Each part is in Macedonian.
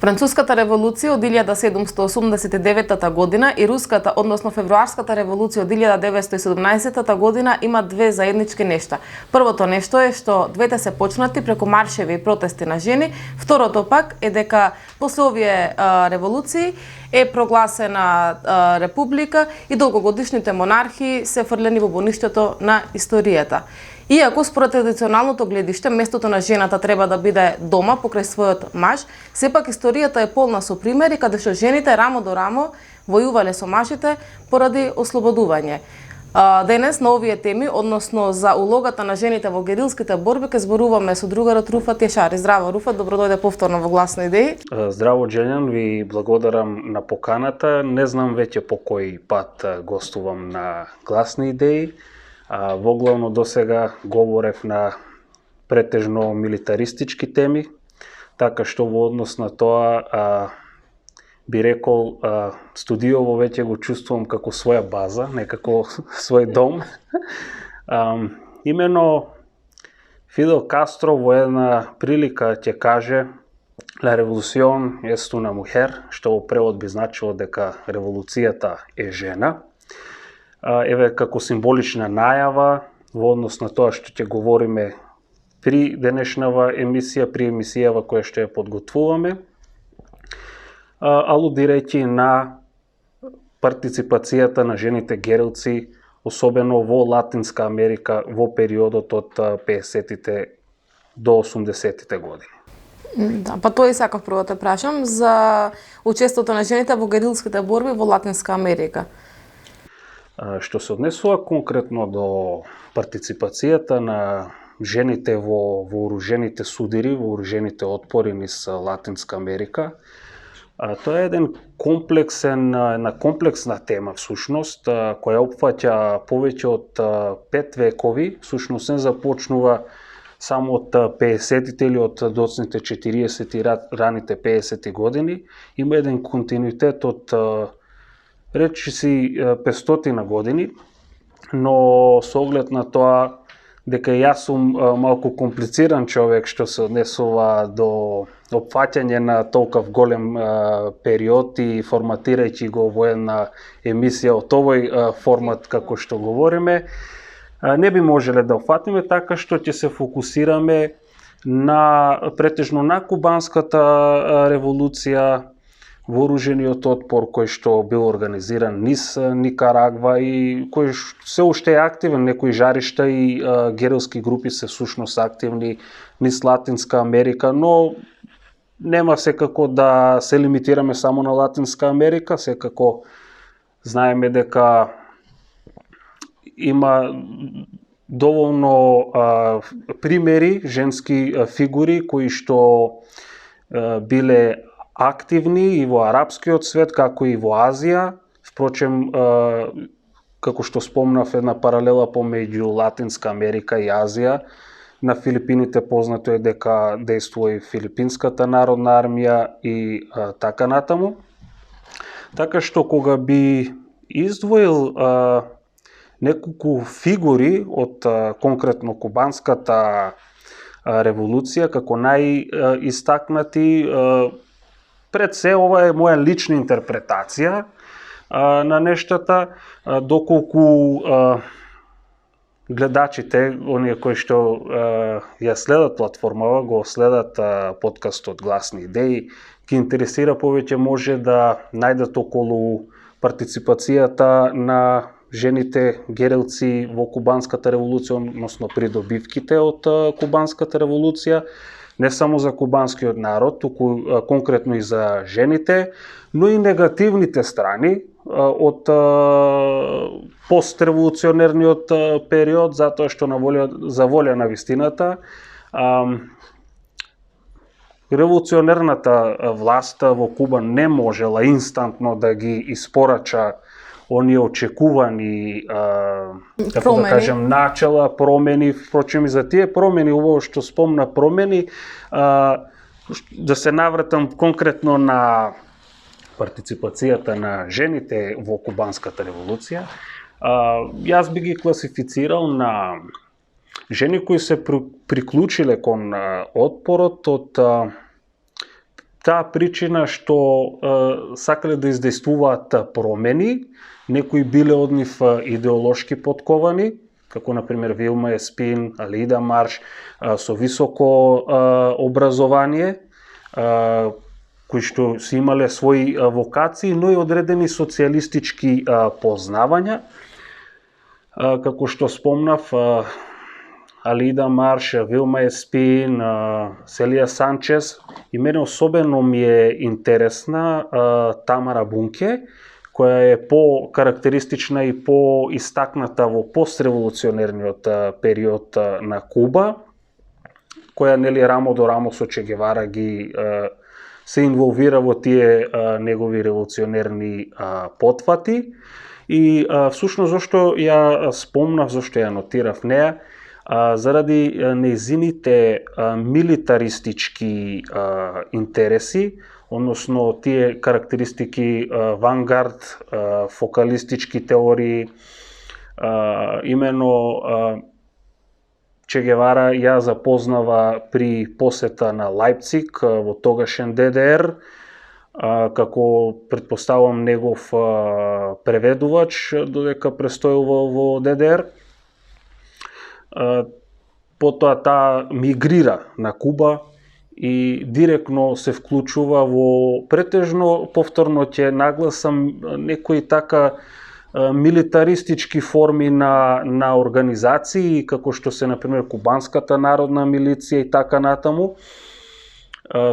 Француската револуција од 1789 година и руската, односно февруарската револуција од 1917 година има две заеднички нешта. Првото нешто е што двете се почнати преку маршеви и протести на жени, второто пак е дека после овие револуции е прогласена република и долгогодишните монархии се фрлени во боништето на историјата. Иако според традиционалното гледиште местото на жената треба да биде дома покрај својот маж, сепак историјата е полна со примери каде што жените рамо до рамо војувале со мажите поради ослободување. Денес на овие теми, односно за улогата на жените во герилските борби, ке зборуваме со другарот Руфат Јашари. Здраво, Руфат, добро дојде повторно во Гласни идеи. Здраво, Джелјан, ви благодарам на поканата. Не знам веќе по кој пат гостувам на Гласни идеи. Воглавно досега говорев на претежно милитаристички теми, така што во однос на тоа би рекол студиово веќе го чувствувам како своја база, не како свој дом. Имено Фидел Кастро во една прилика ќе каже La revolución es una mujer, што во превод би значило дека револуцијата е жена. Еве како символична најава во однос на тоа што ќе говориме при денешнава емисија, при емисијава која што ја подготвуваме, алудирајќи на партиципацијата на жените герилци, особено во Латинска Америка во периодот од 50-тите до 80-тите години. Да, па тоа и сакав прво те прашам за учеството на жените во герилските борби во Латинска Америка. Што се однесува конкретно до партиципацијата на жените во вооружените судири, вооружените отпори низ Латинска Америка, тоа е една комплексна тема всушност, која опфаќа повеќе од 5 векови, всушност не започнува само од 50-тите или од доцните 40-ти, раните 50-ти години, има еден континуитет од речи си 500 години, но со оглед на тоа дека јас сум малку комплициран човек што се однесува до опфаќање на толков голем период и форматирајќи го во една емисија од овој формат како што говориме, не би можеле да опфатиме, така што ќе се фокусираме претежно на кубанската револуција, вооружениот отпор кој што бил организиран низ Никарагва и кој се уште е активен, некои жаришта и герилски групи се всушност активни низ Латинска Америка, но нема секако да се лимитираме само на Латинска Америка, секако знаеме дека има доволно примери, женски фигури кои што биле активни и во арапскиот свет, како и во Азија. Впрочем, како што спомнав, една паралела помеѓу Латинска Америка и Азија. На Филипините познато е дека действува и Филипинската народна армија и така натаму. Така што кога би издвоил неколку фигури од конкретно кубанската револуција како најистакнати, пред се, ова е моја лична интерпретација на нештата, доколку гледачите, оние кои што ја следат платформава, го следат подкастот Гласни идеи, ги интересира повеќе, може да најдат околу партиципацијата на жените герилци во Кубанската револуција, односно придобивките од Кубанската револуција, не само за кубанскиот народ, туку конкретно и за жените, но и негативните страни од постреволуционерниот период, затоа што за волја на вистината револуционерната власт во Куба не можела инстантно да ги испорача оние очекувани, како да кажем, начала, промени. Впрочем, и за тие промени, ово што спомна промени, да се навратам конкретно на партиципацијата на жените во Кубанската револуција, јас би ги класифицирал на жени кои се приклучиле кон отпорот од таа причина што сакале да издействуваат промени, некои биле од нив идеолошки подковани, како например Вилма Еспин, Алида Марш, со високо образование, кои што си имале своји вокации, но и одредени социјалистички познавања, како што спомнав, Алида Марш, Вилма Еспин, Селија Санчес, и мене особено ми е интересна Тамара Бунке, која е по-карактеристична и по-истакната во постреволуционерниот период на Куба, која нели рамо до рамо со Че Гевара ги се инволвира во тие негови револуционерни потфати. И всушност зашто ја спомнав, зашто ја нотирав неа, заради нејзините милитаристички интереси, односно тие карактеристики вангард, фокалистички теории, имено Че Гевара ја запознава при посета на Лајпциг во тогашен ДДР, како претпоставувам негов преведувач додека престојува во ДДР. Потоа таа мигрира на Куба и директно се вклучува во претежно, повторно ќе нагласам, некои така милитаристички форми на организации, како што се, например, Кубанската народна милиција и така натаму,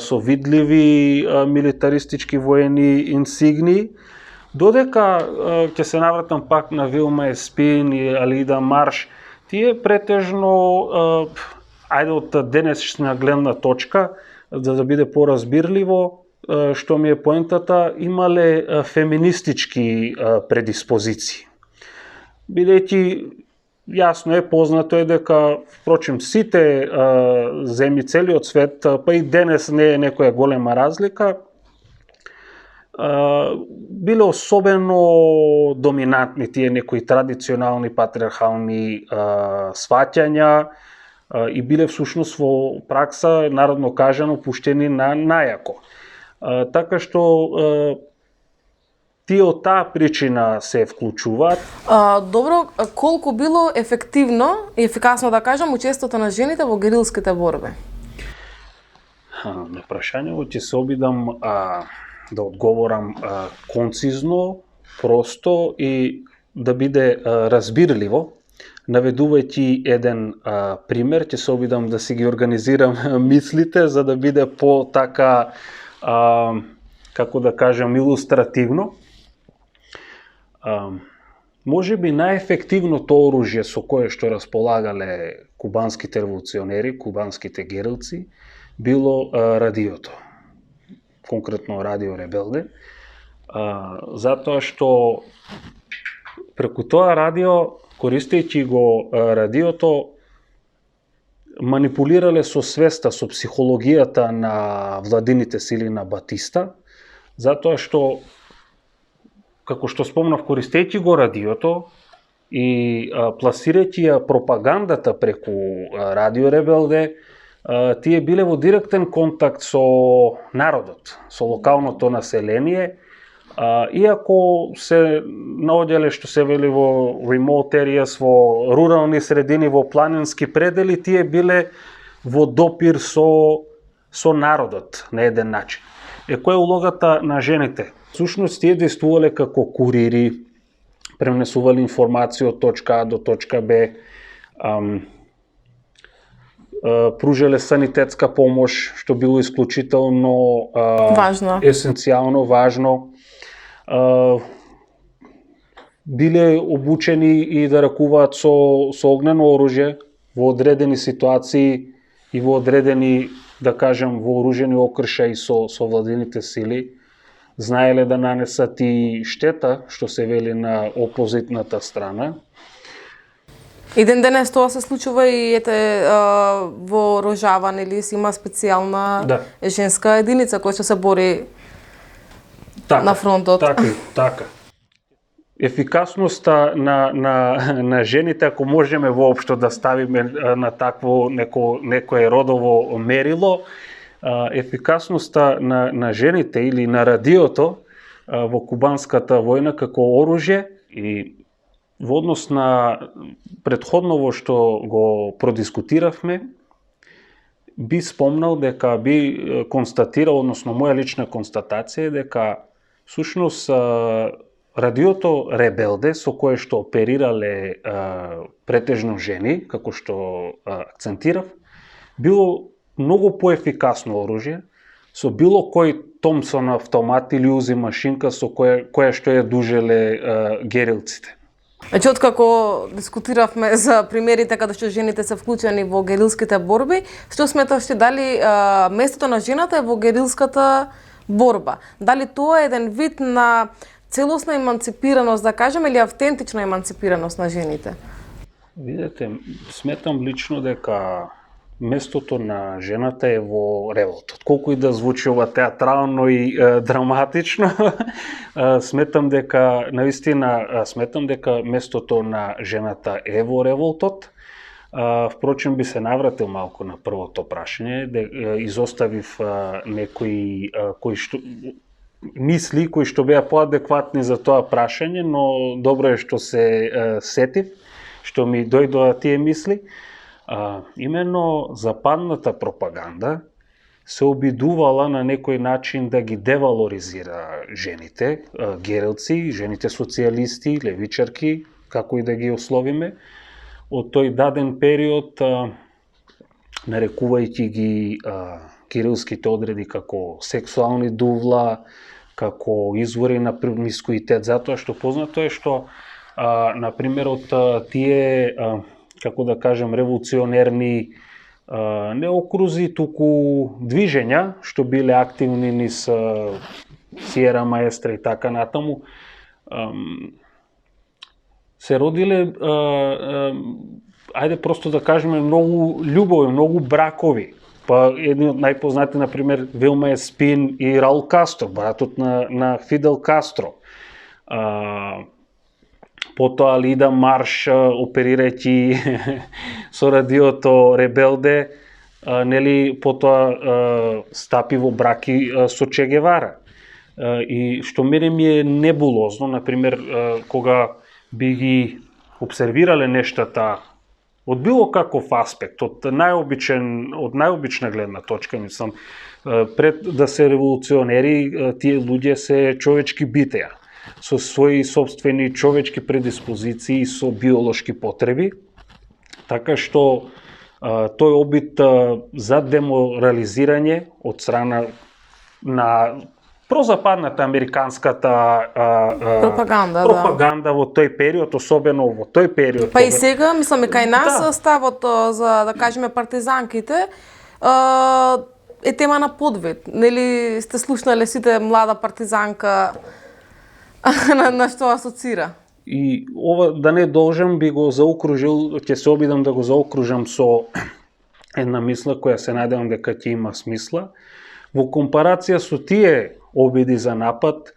со видливи милитаристички воени инсигни, додека ќе се навратам пак на Вилма Еспин и Алида Марш, тие претежно, ајде од денешна гледна точка, за да биде поразбирливо, што ми е поентата, имале феминистички предиспозиции. Бидејќи јасно е, познато е дека, впрочем, сите земји, целиот свет, па и денес не е некоја голема разлика, биле особено доминантни тие некои традиционални патриархални сваќања и биле всушност во пракса, народно кажано, пуштени на најако. Така што тие од таа причина се вклучуваат. Добро, колку било ефективно и ефикасно, да кажам, учеството на жените во герилските борби? На прашањето ќе се обидам да одговорам концизно, просто и да биде разбирливо, наведувајќи еден пример, ќе се обидам да си ги организирам мислите за да биде по-така, како да кажам, илустративно. Може би најефективното оружје со кое што располагале кубанските револуционери, кубанските герилци, било радиото. Конкретно Радио Ребелде, затоа што преку тоа радио, користејќи го радиото, манипулирале со свеста, со психологијата на владините сили на Батиста, затоа што, како што спомнав, користејќи го радиото и пласирајќи ја пропагандата преку Радио Ребелде, тие биле во директен контакт со народот, со локалното население, иако се наоѓале, што се вели, во remote areas, во рурални средини, во планински предели, тие биле во допир со народот на еден начин. Која е улогата на жените? Всушност тие действувале како курири, пренесувале информација од точка А до точка Б, пружеле санитетска помош, што било исклучително важно, есенцијално, важно. Биле обучени и да ракуваат со огнено оружје во одредени ситуации и во одредени, да кажем, вооружени окршаи со владините сили. Знаеле да нанесат и штета, што се вели, на опозитната страна. И ден денес тоа се случува и вооружаван или си има специјална женска единица која што се бори на фронтот. Така. Ефикасноста на жените, ако можеме воопшто да ставиме на такво некое родово мерило, ефикасноста на жените или на радиото во кубанската војна како оружје и во однос на претходново што го продискутиравме, би спомнал дека би констатирал, односно моја лична констатација е дека всушност радиото Ребелде, со кое што оперирале претежно жени, како што акцентирав, било многу поефикасно оружје, со било кој Томсон автомат или узи машинка со која што ја дужеле герилците. Значи, откако дискутиравме за примерите каде што жените се вклучени во герилските борби, што сметаш ти дали местото на жената е во герилската борба? Дали тоа е еден вид на целосна еманципираност, да кажеме, или автентична еманципираност на жените? Видете, сметам лично дека местото на жената е во револтот. Колку и да звучи ова театрално и драматично, сметам дека местото на жената е во револтот. Впрочем, би се навратил малку на првото прашање, изоставив некои мисли кои што беа поадекватни за тоа прашање, но добро е што се сетив, што ми дојдоа тие мисли. Именно западната пропаганда се обидувала на некој начин да ги девалоризира жените, герелци, жените социјалисти, левичарки, како и да ги условиме, од тој даден период, нарекувајќи ги кирилските одреди како сексуални дувла, како извори на промискуитет, затоа што познато е што, например, од тие како да кажем, револуционерни не окрузи, туку движења, што биле активни низ Сиера Маестра и така натаму, се родиле, ајде просто да кажеме, многу љубови, многу бракови. Па едни од најпознати, например, Вилма Еспин и Раул Кастро, братот на Фидел Кастро. Потоа Лида Марш, оперирајќи со радиото Ребелде, нели, потоа стапи во браки со Че Гевара. И што мене ми е небулозно, например, кога би ги обсервирале нештата од било каков аспект, од најобична гледна точка, мислам, пред да се револуционери, тие луѓе се човечки битеја, со своји собствени човечки предиспозиции, со биолошки потреби, така што тој обид за деморализирање од страна на прозападната американската пропаганда во тој период, особено во тој период. Па и сега, мислам, кај нас ставот за, да кажеме, партизанките е тема на подвид. Нели сте слушнале сите млада партизанка на што асоцира? И ова, да не должам, би го заокружил, ќе се обидам да го заокружам со една мисла која се надевам дека ќе има смисла. Во компарација со тие обиди за напад,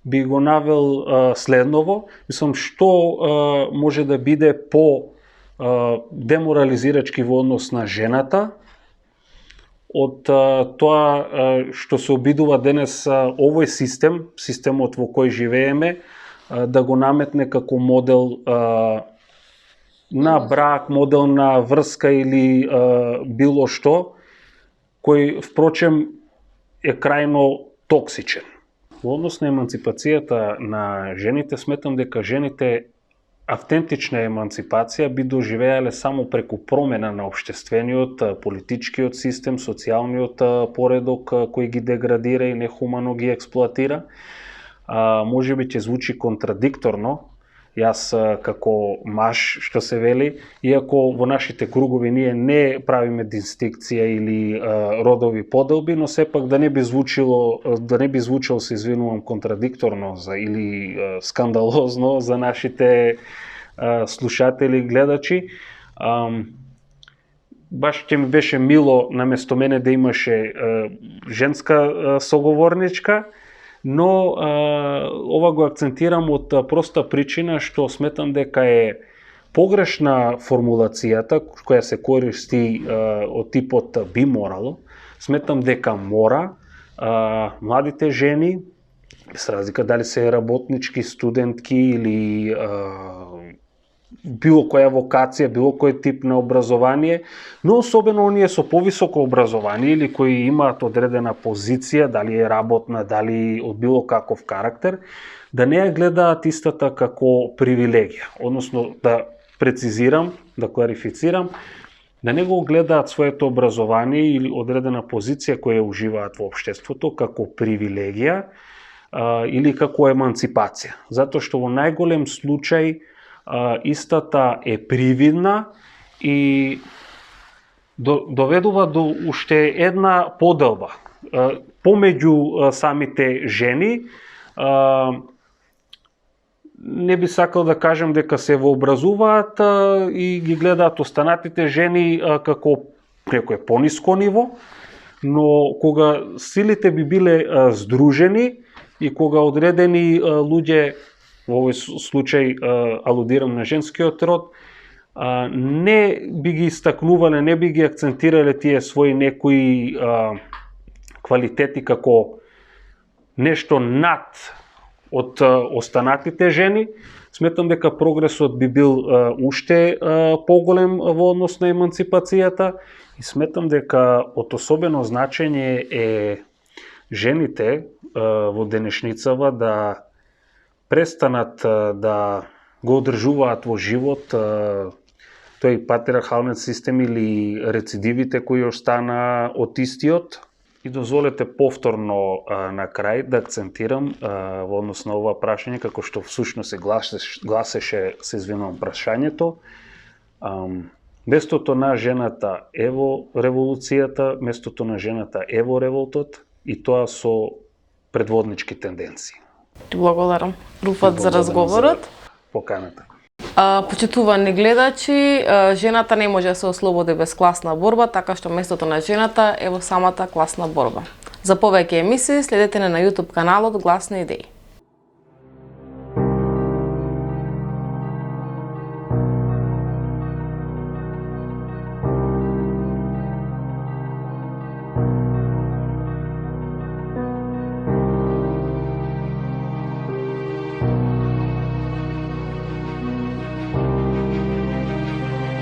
би го навел следново. Мислам, што може да биде по деморализирачки во однос на жената од тоа што се обидува денес овој системот во кој живееме, да го наметне како модел на брак, модел на врска или било што, кој, впрочем, е крајно токсичен. Во однос на еманципацијата на жените, сметам дека жените автентична еманципација би доживеале само преку промена на општествениот, политичкиот систем, социјалниот поредок кој ги деградира и нехумано ги експлоатира. Може би ќе звучи контрадикторно, јас како маж, што се вели, иако во нашите кругови ние не правиме дистинкција или родови поделби, но сепак да не би звучало, се извинувам, контрадикторно или скандалозно за нашите слушатели и гледачи. Баш ќе ми беше мило наместо мене да имаше женска соговорничка, но ова го акцентирам од проста причина што сметам дека е погрешна формулацијата која се користи од типот би морало. Сметам дека мора младите жени, без разлика дали се работнички, студентки или било која вокација, било кој тип на образование, но особено оние со повисоко образование или кои имаат одредена позиција, дали е работна, дали од било каков карактер, да не ја гледаат истата како привилегија. Односно, да прецизирам, да кларифицирам, да не го гледаат своето образование или одредена позиција која уживаат во општеството како привилегија или како еманципација. Затоа што во најголем случај истата е привидна и доведува до уште една поделба помеѓу самите жени. Не би сакал да кажем дека се вообразуваат и ги гледаат останатите жени како некое пониско ниво, но кога силите би биле здружени и кога одредени луѓе, во овој случај алудирам на женскиот род, не би ги истакнувале, не би ги акцентирале тие своји некои квалитети како нешто над од останатите жени, сметам дека прогресот би бил уште поголем во однос на еманципацијата и сметам дека од особено значење е жените во денешницава да престанат да го одржуваат во живот тој патриархалниот систем или рецидивите кои остана од истиот. И дозволете повторно на крај да акцентирам во однос на ова прашање, како што всушност се гласеше, се извинувам, прашањето. Местото на жената е во револуцијата, местото на жената е во револтот и тоа со предводнички тенденции. Ти благодарам, Руфат, за разговорот. Поканата. Почитувани гледачи, жената не може да се ослободи без класна борба, така што местото на жената е во самата класна борба. За повеќе емисии следете на YouTube каналот Гласни идеи.